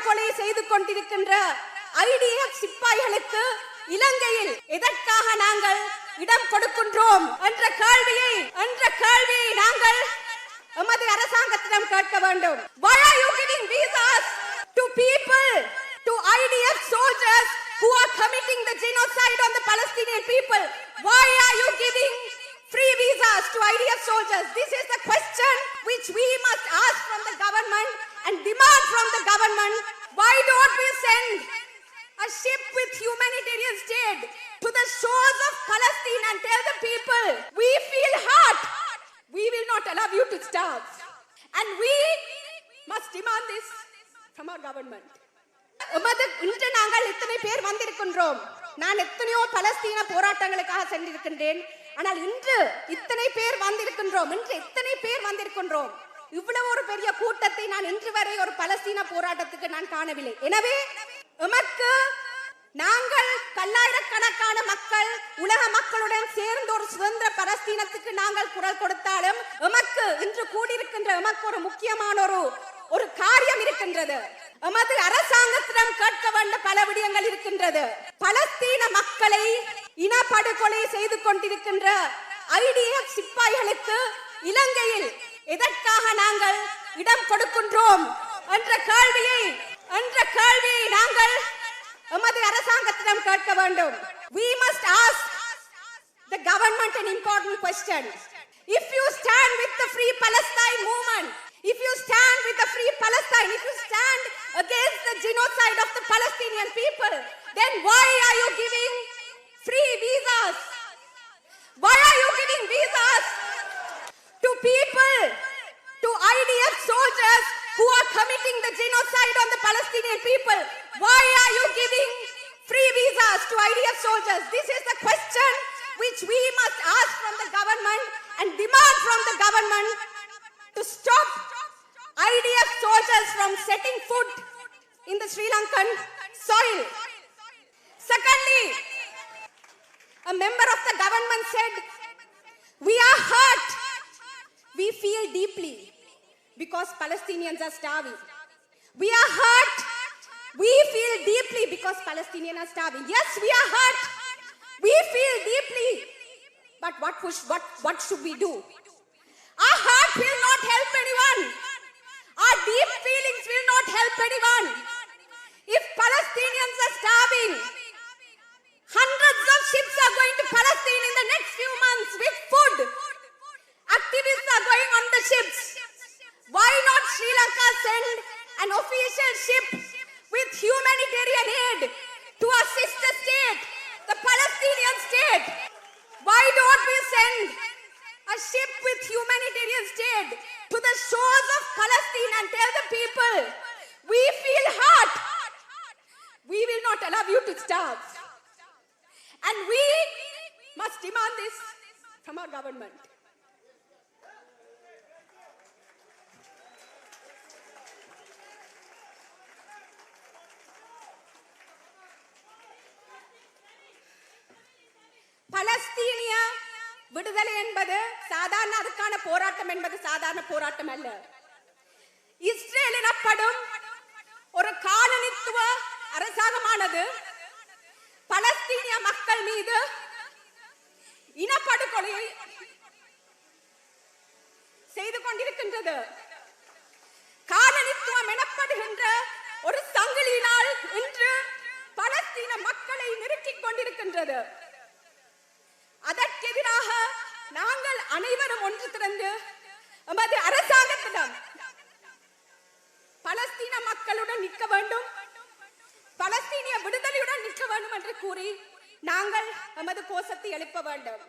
இனப்படுகொலை செய்து கொண்டிருக்கின்ற ஐடிஎஃப் சிப்பாய்களுக்கு இலங்கையில் எதற்காக நாங்கள் இடம் கொடுக்கின்றோம் என்ற கேள்வியை நாங்கள் எமது அரசாங்கத்திடம் கேட்க வேண்டும். Why are you giving visas to people, to IDF soldiers who are committing the genocide on the Palestinian people? Why are you giving free visas to IDF soldiers? This is the question which we must ask from the government and demand from the government. Why don't we send a ship with humanitarian aid to the shores of Palestine and tell the people, we feel hurt. We will not allow you to starve. And we must demand this from our government. இன்று நாங்கள் இத்தனை பேர் வந்திருக்கின்றோம். நான் எத்தனையோ பலஸ்தீன போராட்டங்களுக்காக சென்றிருக்கின்றேன். ஆனால் இன்று இத்தனை பேர் வந்திருக்கின்றோம். இவ்வளவு ஒரு பெரிய கூட்டத்தை நான் இன்று வரை ஒரு பலஸ்தீன போராட்டத்துக்கு நான் காணவில்லை. எனவே எமக்கு நாங்கள் பல்லாயிரக்கணக்கான மக்கள் உலக மக்களுடன் சேர்ந்து ஒரு சுதந்திர பலஸ்தீனத்துக்கு நாங்கள் குரல் கொடுத்தாலும் எமக்கு இன்று கூடியிருக்கின்ற எமக்கு ஒரு முக்கியமான ஒரு காரியம் இருக்கின்றது. எமது அரசாங்கத்திடம் கேட்க வேண்டிய பல விடயங்கள் இருக்கின்றது. பலஸ்தீன மக்களை இனப்படுகொலை செய்து கொண்டிருக்கின்ற ஐடிஎஃப் சிப்பாய்களுக்கு இலங்கையில் எதற்காக நாங்கள் இடம் கொடுக்கின்றோம் என்ற கேள்வியை நாங்கள் எமது அரசாங்கத்திடம் கேட்க வேண்டும். We must ask the government an important question. If you stand with the Free Palestine movement, if you stand with the Free Palestine, if you stand against the genocide of the Palestinian people, then why are you giving free visas? Why are you giving visas to people, to IDF soldiers who are committing the genocide on the Palestinian people? Why are you giving free visas to IDF soldiers? This is the question which we must ask from the government and demand from the government to stop IDF soldiers from setting foot in the Sri Lankan soil. Secondly, a member of the government said, we are hurt. We feel deeply because Palestinians are starving. We are hurt. We feel deeply because Palestinians are starving. Yes, we are hurt. We feel deeply. But what should we do? Our heart will not help anyone. Our deep feelings will not help anyone. If Palestinians are starving, hundreds of ships are going to Palestine in the next few months with food. Activists are going on the ships. Why not Sri Lanka send an official ship with humanitarian aid to our sister state, the Palestinian state? Why don't we send a ship with humanitarian aid to the shores of Palestine and tell the people, we feel hurt. We will not allow you to starve. And we must demand this from our government. பலஸ்தீனிய விடுதலை என்பது சாதாரண அதுக்கான போராட்டம் என்பது சாதாரண போராட்டம் அல்ல. Israel எனப்படும் ஒரு காலனித்துவ அரசாங்கமானது பலஸ்தீனிய மக்கள் மீது இனப்படுகொலை செய்து கொண்டிருக்கின்றது. காலனித்துவம் எனப்படுகின்ற ஒரு சங்கிலியினால் இன்று பலஸ்தீன மக்களை நெருக்கிக் கொண்டிருக்கின்றது. அதற்கெதிராக நாங்கள் அனைவரும் ஒன்று திரண்டு எமது அரசாங்கத்திடம் பலஸ்தீன மக்களுடன் நிற்க வேண்டும், பலஸ்தீனிய விடுதலையுடன் நிற்க வேண்டும் என்று கூறி நாங்கள் எமது கோஷத்தை எழுப்ப வேண்டும்.